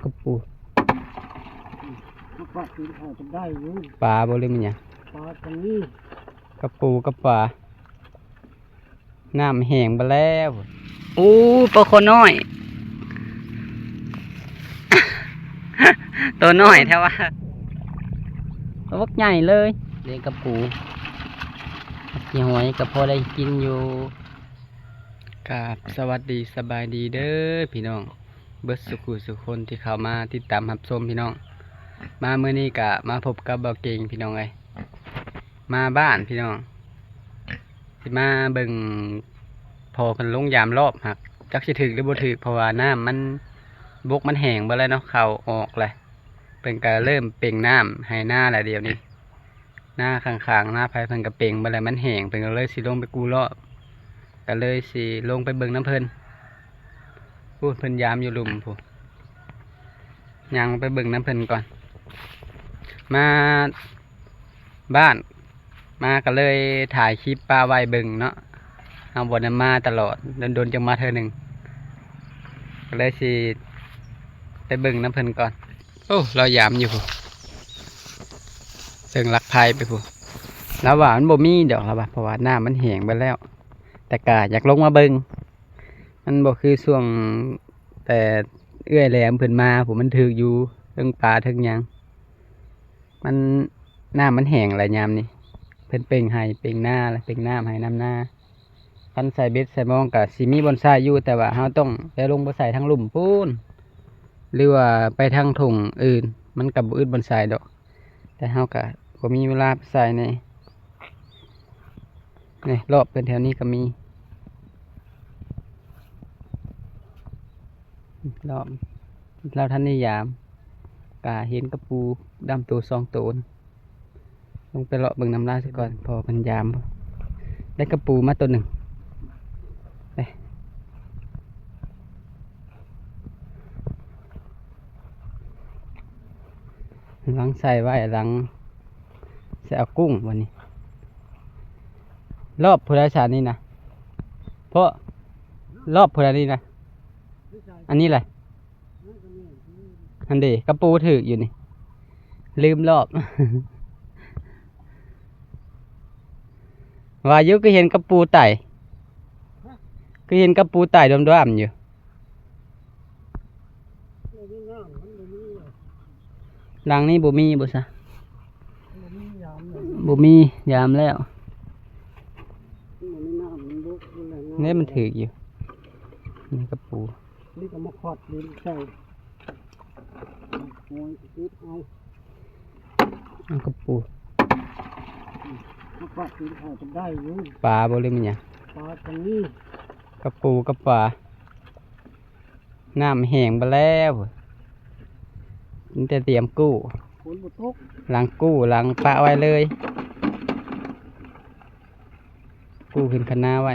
กระปูปลาตีนเขาจะได้อยู่ปลาบ่เลยมันเนี่ยปลาตรงนี้กระปูกับปลาน้ำแห้งไปแล้วอู้ปลาคอน้อย ตัวน้อยแท้ว่าตัวบักใหญ่เลยเลี้ยงกระปูกินหอยกับพอได้กินอยู่กับสวัสดีสบายดีเด้อพี่น้องเบิร์ดสุขุสุคนที่เข้ามาติดตามรับชมพี่น้องมาเมื่อนี้กะมาพบกับเบาเก่งพี่น้องเลยมาบ้านพี่น้องสิมาเบิ่งพอกันลงยามรอบหักจักสิถึกหรือบ่ถึกเพราะว่าน้ำมันบกมันแห้งไปแล้วเนาะเข้าออกเลยเป็นการเริ่มเป่งน้ำให้หน้าแหละเดียวนี้หน้าข้างๆหน้าไผ่เพิ่นก็เป่งไปแล้วมันแห้งเพิ่นก็เลยสิลงไปกูรอบก็เลยสิลงไปเบิ่งน้ำเพิ่นพูดเพิ่นยามอยู่หลุมพูยังไปเบิ่งน้ำเพิ่นก่อนมาบ้านมาก็เลยถ่ายคลิปปลาไว้เบิ่งเนาะเอาบนน้ำมาตลอดโดนๆจังมาเธอหนึ่งก็เลยสิไปเบิ่งน้ำเพิ่นก่อนโอ้เรายามอยู่พูเชิงลักไพ่ไปพูแล้วว่ามันบ่มีดอกแล้วว่ะเพราะว่าหน้ามันแห้งไปแล้วแต่กะอยากลงมาเบิ่งมันบ่คือช่วงแต่เอื้อยแหลมเพิ่นมาผมมันถืออยู่เรื่องปลาเทิงหยังมันหน้ามันแห้งหลายยามนี่เพิ่นเป่งให้เป่งหน้าแล้วเป่งน้ำให้น้ำหน้าคันใส่เบ็ดใส่มองกับสิมีบอนไซอยู่แต่ว่าเราต้องไปลงไปใส่ทางหลุมปูนหรือว่าไปทางถุงอื่นมันกับบ่อึดบอนไซดอกแต่เราก็บ่มีเวลาไปใส่นี่รอบเป็นแถวนี้ก็มีรอบเราท่านนิยามกะเห็นกระปูดำตัว2 ตัวลงไปเลาะเบิ่งน้ำลายซะก่อนพอพันยามได้กระปูมาตัวหนึ่งหลังใส่ไว้หลังใส่เอากุ้งวันนี้รอบพุทธศาสนี่นะเพราะรอบพุทธนี่นะอันนี้แหละอันเดกระปูถืออยู่นี่ลืมรอบ วายุก็เห็นกระปูไต่ก็เห็นกระปูไต่ดมๆอยู่หลังนี้บ่มีบ่ซะบ่มียามแล้วเนี่ยมันถืออยู่นี่กระปูนี่ก็มาขอดลิ้นใส่โอ้ยติดเอากระปูปลาตีนเขาจะได้อยู่ปลาบ่เลยมันเนี่ยปลาตรงนี้กระปูกับปลาน้ำแห้งไปแล้วมันจะเตรียมกู้ฝนบ่ตกล้างกู้ล้างปลาไว้เลยกู้ขึ้นคณะไว้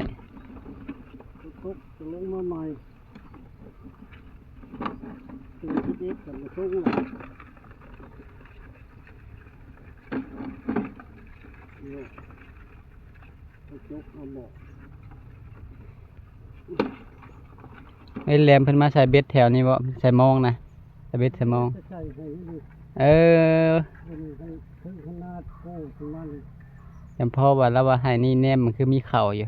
ตกจะลงมาใหม่ตื่นที่เด็กกันมาตกหลังเนี่ยจกเอาหมอกไอ้แหลมเพิ่นมาใส่เบ็ดแถวนี้บ่ใส่มองนะใส่เบ็ดใส่มองเออจำพ่อว่าแล้วว่าให้นี่แนมมันคือมีเข่าอยู่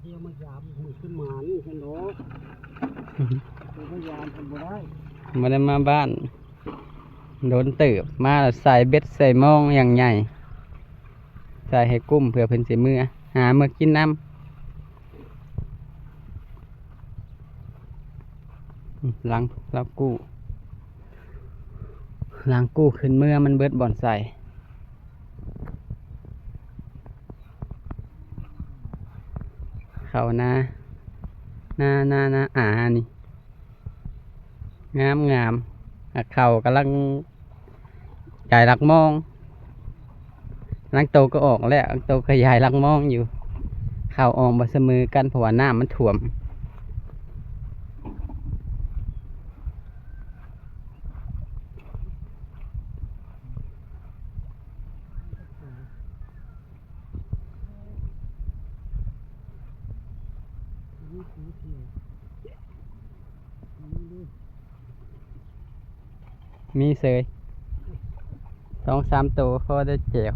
เดี๋ยวมายามมันขึ้นมานี่เห็นหรอมายามทำบ่ได้มาได้มาบ้านโดนเติบมาใส่เบ็ดใส่มองอย่างใหญ่ใส่ให้กุ้มเผื่อเพิ่นสิมือหาเมื่อกินน้ำล้างกู้ล้างกู้ขึ้นเมื่อมันเบิดบ่อนใส่เขาหน้านี่งามเขากำลังใหญ่หลักมองลังโตก็ออกแล้วลังโตก็ใหญ่หลักมองอยู่เขาออกมาเสมอกันเพราะว่าน้ำมันท่วม นี่ปูเที่ยวนี่ดู มีเสย2-3 ตัวพอได้แจว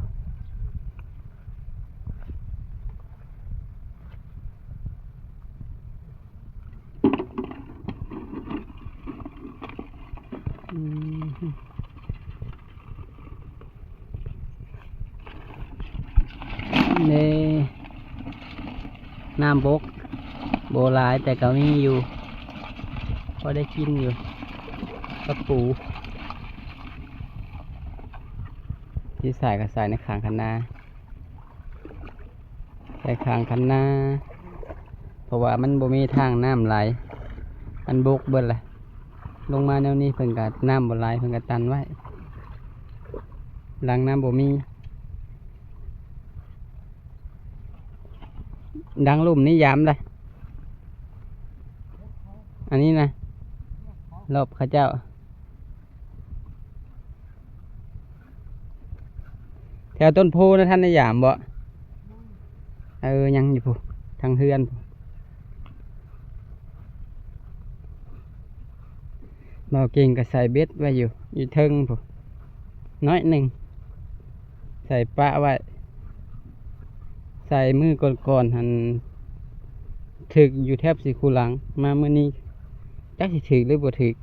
อืมนี่น้ำบกโบหลายแต่ก็มีอยู่พอได้กินอยู่กระปูที่ใส่ก็ใส่ในขางคันนาใส่ขางคันนาเพราะว่ามันบ่มีทางน้ำไหลมันบกเบิดเลยลงมาแนวนี้เพิ่นก็น้ำบ่ไหลเพิ่นก็ตันไว้หลังน้ำบ่มีดังลุ่มนี่ยามเลยอันนี้นะรอบเขาเจ้าแถวต้นโพนะท่านในยามบ่ยังอยู่พูทางเฮือนพูบ่เก่งก็ใส่เบ็ดไว้อยู่เทิงพูน้อยหนึ่งใส่ปะไว้ใส่มือก่อนๆหันถึกอยู่แทบสิคูหลังมามื้อนี้จักสิถึกหรือบ่ถึก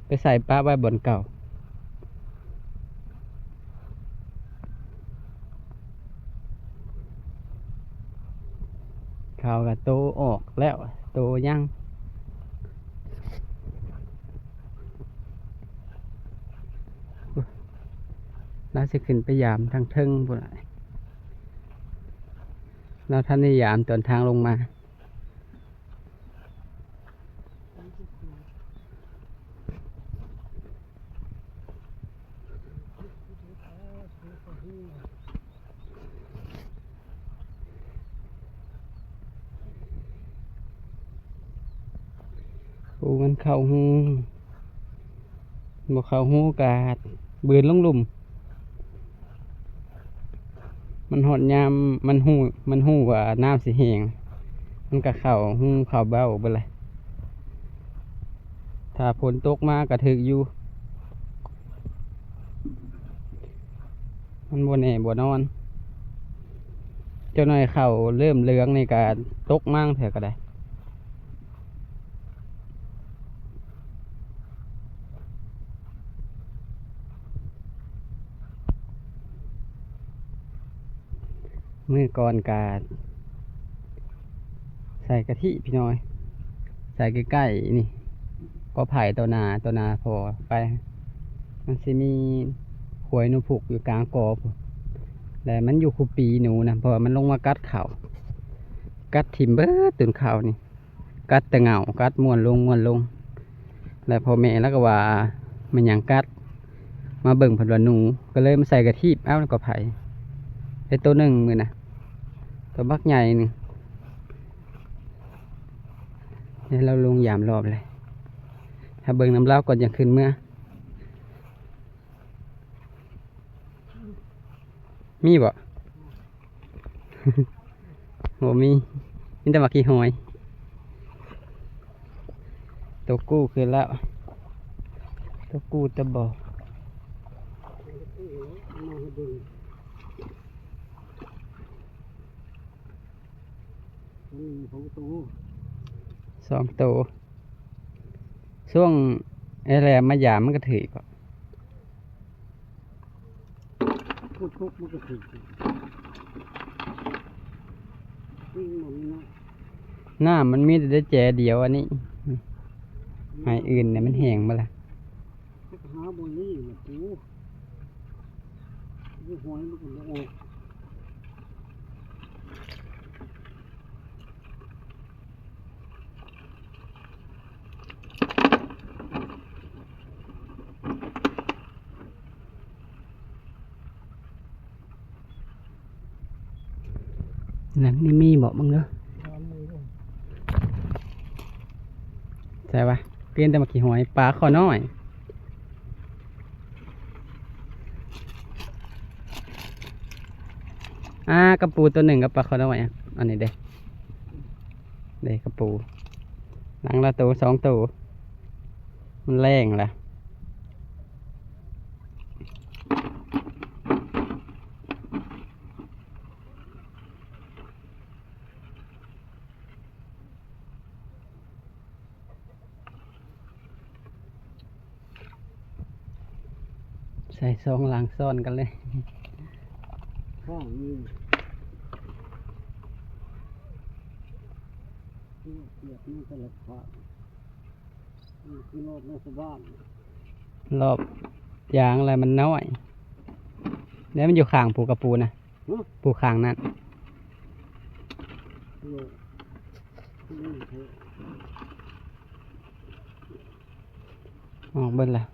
ไปใส่ปะไว้บนเก่าเขาก็โตออกแล้วโตยังเราจะขึ้นไปยามทางเทิงพุ่นล่ะเราท่านได้ยามตอนทางลงมาปูมันเข้าหูบ่เข้าหูกาดเบือนลงหลุมมันหดยามมันหูว่าน้ำสิแห้งมันก็เข้าหูเข้าเบ้าไปเลยถ้าฝนตกมาก็ถึกอยู่มันบ่แน่บ่นอนเจ้าหน่อยเข้าเริ่มเหลืองในการตกมั่งเถอะก็ได้มือก่อนกาใส่กะทิพี่น้อยใส่ใกล้ๆนี่ก็ไผ่ตัวนาพอไปมันจะมีหวยหนูผูกอยู่กลางกอพุ่นแต่มันอยู่คูปีหนูนะเพราะว่ามันลงมากัดเข่ากัดถิ่มเบิดตื่นเข่านี่กัดแต่เหงากัดม้วนลงแล้วพอแม่แล้วก็ว่ามันหยังกัดมาเบิ่งผลว่าหนูก็เลยมาใส่กะทิเอ้าแล้วก็ไผ่ไอ้ตัวหนึ่งมือนะตัวบักใหญ่หนึ่งนี่เราลงยามรอบเลยถ้าเบิ่งน้ำเล้าก่อนจะขึ้นเมื่อมีบ่ โหมีแต่มากี่หอยตัวกู้คือแล้วตัวกู้ตะบอก มาให้เบิ่งนี่ของตู 2 ตัวช่วงไอ้แหลมมายามมันก็ถือก่อน ทุกมันก็ถึงวิ่งหมดนะ หน้ามันมีแต่ได้แจเดียวอันนี้หายอื่นเนี่ยมันแห้งมาละ ถ้าหาบนนี้นะปูดูหอยมันก็ออก หลังนี่มีบอกบ้างเนาะ ตามมือด้วย ใช่ปะเปลี่ยนแต่มากี่หอยปลาขอน้อยกระปูตัวหนึ่งกับปลาขอน้อยอันนี้เด้ เด็กกระปูหลังละตัวสองตัวมันแรงแหละใส่ซองหลังซ่อนกันเลยข้างนี้เกียบนี่ก็เลยขาดนี่คือรอบในสบ้าน รอบยางอะไรมันน้อยแล้วมันอยู่ข้างปูกระปูนะปูข้างนั่นอ๋อเบิ้ลละ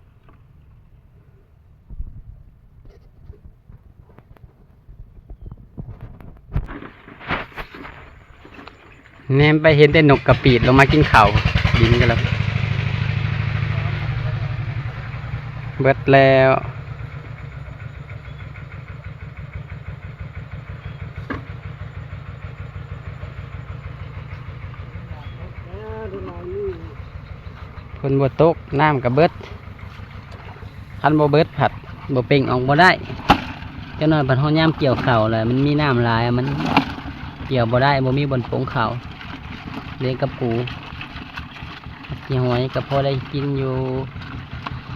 แนมไปเห็นแต่นกกระปีดลงมากินข้าวดินกันแล้วเบิดแล้วคนบ่ตกน้ำกับเบิดคันบ่เบิดผัดบ่เป่งออกบ่ได้เจ้าหน่อยผัดห้องย่ามเกี่ยวเข่าเลยมันมีน้ำลายมันเกี่ยวบ่ได้บ่มีบนโป่งเข่าเลี้ยงกับปูกี่หอยกับพอได้กินอยู่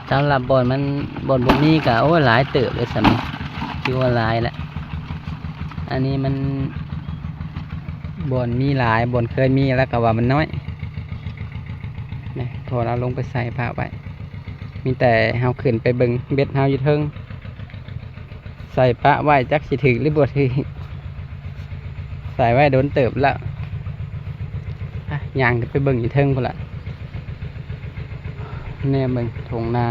สำหรับบ่อนมันบ่อนพวกนี้ก็โอ้หลายเติบเลยสมัยคือว่าหลายแหละอันนี้มันบ่อนมีหลายบ่อนเคยมีแล้วก็ว่ามันน้อยนี่พอเราลงไปใส่ผ้าไว้มีแต่เฮาขึ้นไปเบิ่งเบ็ดเฮาอยู่เทิงใส่ปะไว้จักสิถึงหรือบ่ถึงใส่ไว้โดนเติบแล้วย่างไปเบิ่งอยู่เทิงพุ่นละเนี่ยเบิ่งทงนา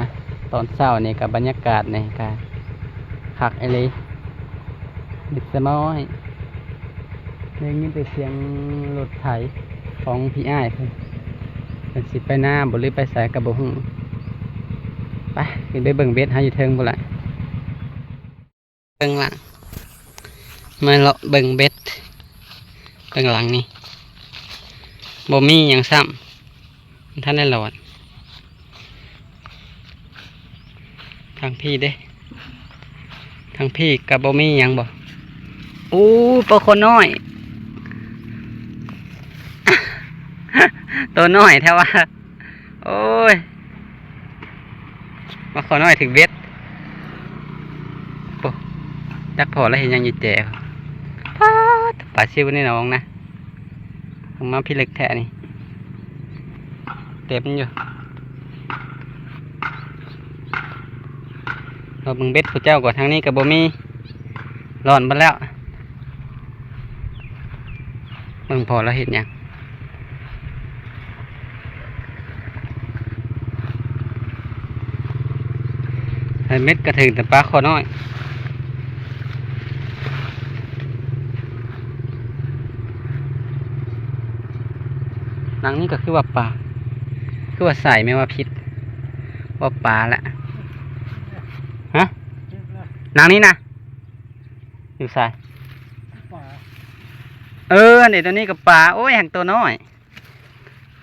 ตอนเช้านี่กับบรรยากาศนี่ก็คักไอ้เลยดิบสมอยได้ยินแต่เสียงรถไถของพี่อ้ายเพิ่นสิไปหน้าบ่หรือไปสายกระบ่ฮู้ไปขึ้นไปเบิ่งเบ็ดหาอยู่เทิงพุ่นละเบิ่งหลังมาเลาะเบิ่งเบ็ดเบิ่งหลังนี่บ่มีหยังซ้ำท่านได้หลอดทางพี่เด้ทางพี่กับบ่มีหยังบ่อู้ปลาคนน้อย ตัวน้อยแท้ว่าโอ้ยปลาคนน้อยถึงเบ็ดปุ๊จักพอแล้วเห็นยังอยู่แจ๋วปลาชิวนี่น้องนะมาพี่เล็กแท้นี่เต็มอยู่เราเบิ่งเบ็ดผู้เจ้าก่อนทางนี้กับบ่มีร้อนไปแล้วเบิ่งพอแล้วเห็นยังเม็ดกระถึงแต่ปลาคอน้อยหนังนี้ก็คือว่าปลาคือว่าใส่ไม่ว่าพิษว่าปลาละฮะหนังนี้นะอยู่ใส่เดี๋ยวตัวนี้กับปลาโอ้ยแห่งตัวน้อย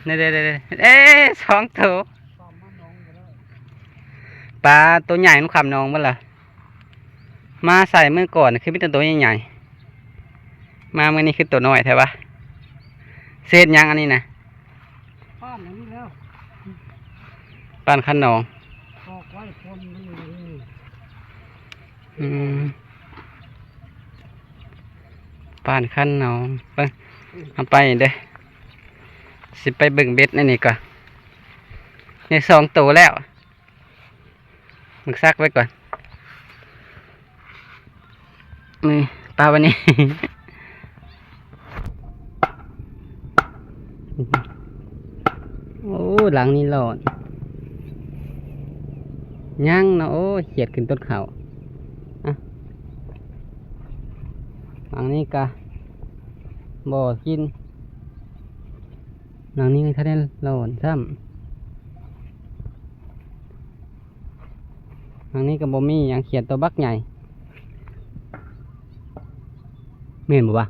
เดี๋ยวสองตัวปลาตัวใหญ่นุ่มขำนองเมื่อไรมาใส่เมื่อก่อนคือเป็นตัวใหญ่ๆมาเมื่อนี้คือตัวน้อยใช่ปะเศษยังอันนี้นะป้านอย่างนี้แล้ว ปานขันนองบอกไว้คนนี่ปานขันนองไปเอาไปเด้อสิไปเบิ่งเบ็ดนี่ก่อนนี่สองตัวแล้วมึงซักไว้ก่อนนี่ปลาวันนี้ โอ้หลังนี้หลอนย่างนะโอ้เขียดขึ้นต้นเขาอะหลังนี้กะบ่อกินหลังนี้ถ้าได้หลอนซ้ำหลังนี้ก็บ่มีอย่างเขียดตัวบักใหญ่เม่นบ่วะ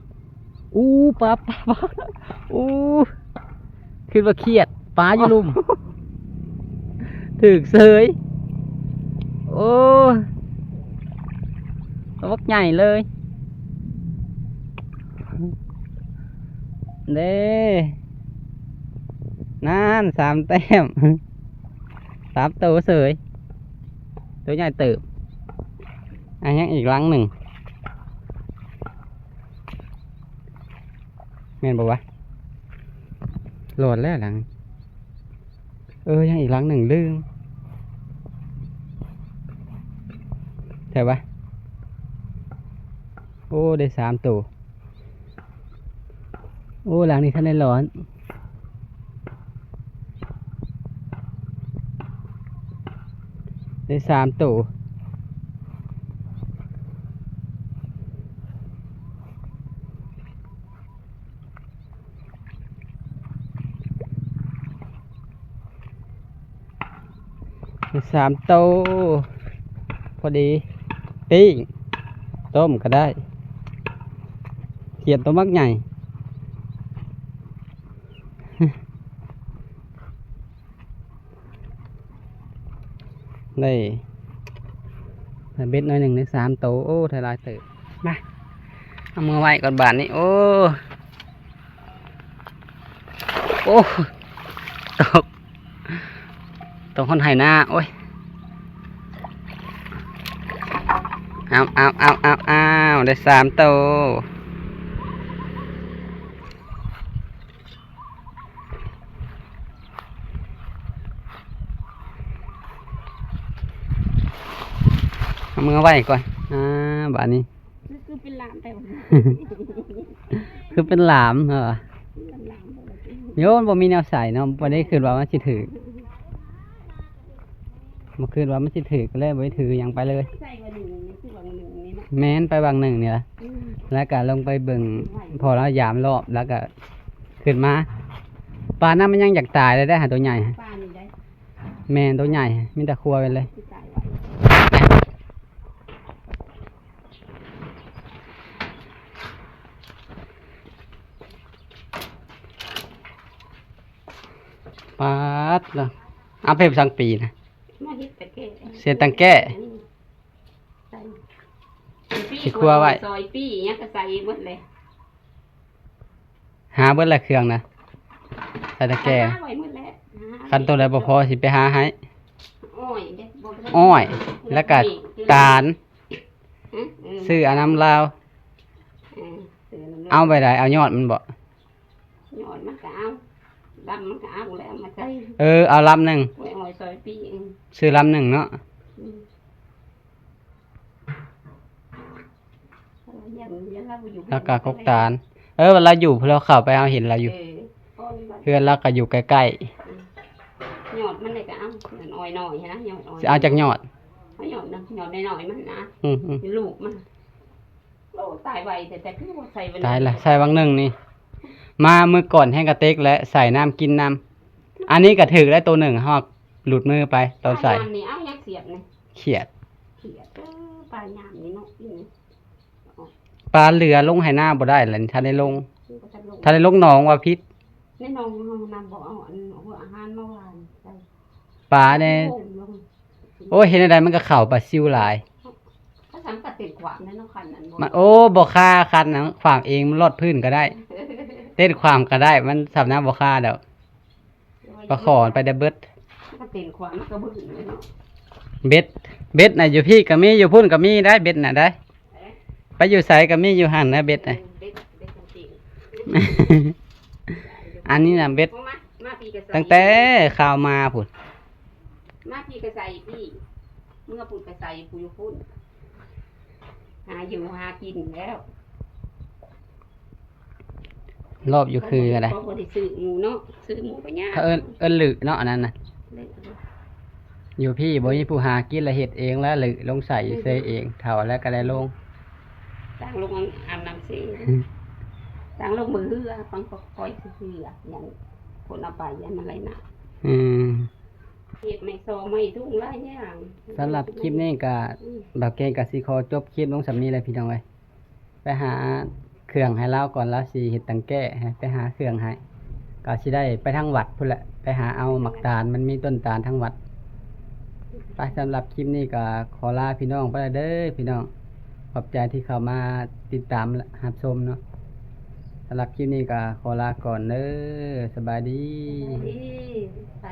อู้ปลาอู้ คือว่าเครียดปลาอยู่ลุ่ม ถึกเสยโอ้ตัวบักใหญ่เลยเด้นั่น3 แต้ม 3 ตัวเสยตัวใหญ่เติบอันยังอีกหลังหนึ่งแม่นบอกว่าโหลดแล้วหลังยังอีกหลังหนึ่งลืมใช่ปะโอ้ได้3 ตัวโอ้หลังนี้ท่านได้ร้อนได้3 ตัวได้3 ตัวพอดีปิ้งต้มก็ได้เขียดตัวมักใหญ่ đây biết nói đừng đến 3 ตัวโอ้thời lại tựมาเอามือไว้ก่อนบานนี้โอ้โอ้ตกคนไหหน้าโอ้ยเอาได้3 ตัวเอามือไว้ก่อนบานนี้คือเป็นหลามไปหมด คือเป็นหลามเหรอโยนบ่มีแนวใส่เนาะบ่ได้คืนว่ามันสิถือบ่คืนว่ามันสิถือก็เลยบ่ได้ถือหยังไปเลย ใส่วันหนึ่งนี่คือวันหนึ่งนี่เนาะ แม้นไปบางหนึ่งเนี่ยล่ะแล้วก็ลงไปเบิ่งพอแล้วยามรอบแล้วก็ขึ้นมาปลาน้ำมันยังอยากตายเลยได้หาตัวใหญ่ ป้านี่ได้ แม่นตัวใหญ่มีแต่ครัวไปเลย ที่ตายไว้ ปลาดละเอาไปสังปีนะ มาเฮ็ดตะแก่ เสียตังแก้ ใส่ สิครัวไว้ ซอยปี้เนี่ยก็ใส่หมดเลย หาเบิ่ละเครื่องนะใส่ตังแก้ หาไว้หมดแล้วหา คันตัวใดบ่พอสิไปหาให้ อ้อยเด้บ่ได้ อ้อย แล้วก็ตาล เ ซื้ออาน้ำลาว ซื้อน้ำลย เอาไปได้เอายอดมันบ่ ยอดมันก็เอาดำมันก็เอาแล้วมาใส่ เอาลำหนึ่ง ไว้อ้อยซอยปี้ ซื้อลำหนึ่งเนาะ ยันเราอยู่ แล้วก็กกตาลเวลาอยู่เราเข้าไปเอาเห็นเราอยู่เพื่อนเราก็อยู่ใกล้ หยอดมันเลยก็เอาหยอดอ้อยหน่อยนะหยอดอ้อย ๆสิเอาจากยอด เอาหยอดนะหยอดหน่อยๆมันนะ อืม ลูกมันโอ้ตายไวแต่คือว่าใส่ไป ตายละใส่บางหนึ่งนี่มาเมื่อก่อนแห้งกระเต็กและใส่น้ำกินน้ำอันนี้ก็ถือได้ตัวหนึ่งหอกหลุดมือไปตอนใส่ นี่เอายักเสียบนี่ เขียด เขียดปลาหยามนี่เนาะนี่ ปลาเรือลงให้หน้าบ่ได้เลยถ้าได้ลง ก็จะลง ถ้าได้ลงหนองว่าพิษ ในน้องนำบอกเอาอาหารเมื่อวานใส่ ปลาเนี่ยโอ้ยเห็นอะไรมันก็เข่าปลาซิวหลาย ถ้าทำกระติดขวางในน้องคันนั้น มันโอ้บ่ค่าคันนะขวางเองมันลอดพื้นก็ได้ เต้นความก็ได้มันสับน้ำบ่ค่าเด้อประขอนไปได้เบิด กระติดขวางมันก็บึ้งเลยเนาะ เบ็ดน่ะอยู่พี่ก็มีอยู่พุ่นก็มีได้เบ็ดน่ะได้ ไปอยู่ไสก็มีอยู่หั่นนะเบ็ดน่ะ เด็กจริง อันนี้น่ะเบ็ด มาพี่กระใส่ ตั้งแต่ข่าวมาพุ่น มาพี่กระใส่พี่เมื่อปุ่นกระใส่ปุยพุ่นหาอยู่หากินแล้ว รอบอยู่คืออะไร เพราะบ่ได้ซื้อหมูเนาะซื้อหมูไปย่าง ถ้าเอิ้นหลึเนาะอันนั้นน่ะอยู่พี่บ่มีผู้หากินและเฮ็ดเองแล้วหลึลงใส่เซเองเท่าแล้วก็ได้ลง ต่างลงอาบน้ำเสียต่างลงมือเหือฟังก็คอยเหืออย่างคนเอาไปยันอะไรนะ อืม เห็ดไม่โซไม่ทุ่งไรอย่าง สำหรับคลิปนี้ก็แบบเก่งกับสิขอจบคลิปลงสำนี้เลยพี่น้องเอ้ยไปหาเครื่องให้เราก่อนแล้วสิเฮ็ดตังแก้ให้ไปหาเครื่องให้ ก็สิได้ไปทางวัดพุ่นแหละไปหาเอาหมักตาลมันมีต้นตาลทั้งวัดไปสำหรับคลิปนี้ก็ขอลาพี่น้องไปแล้วเด้อพี่น้องขอบใจที่เข้ามาติดตามและรับชมเนาะสำหรับคลิปนี้ก็ขอลาก่อนเด้อสบายดี ไป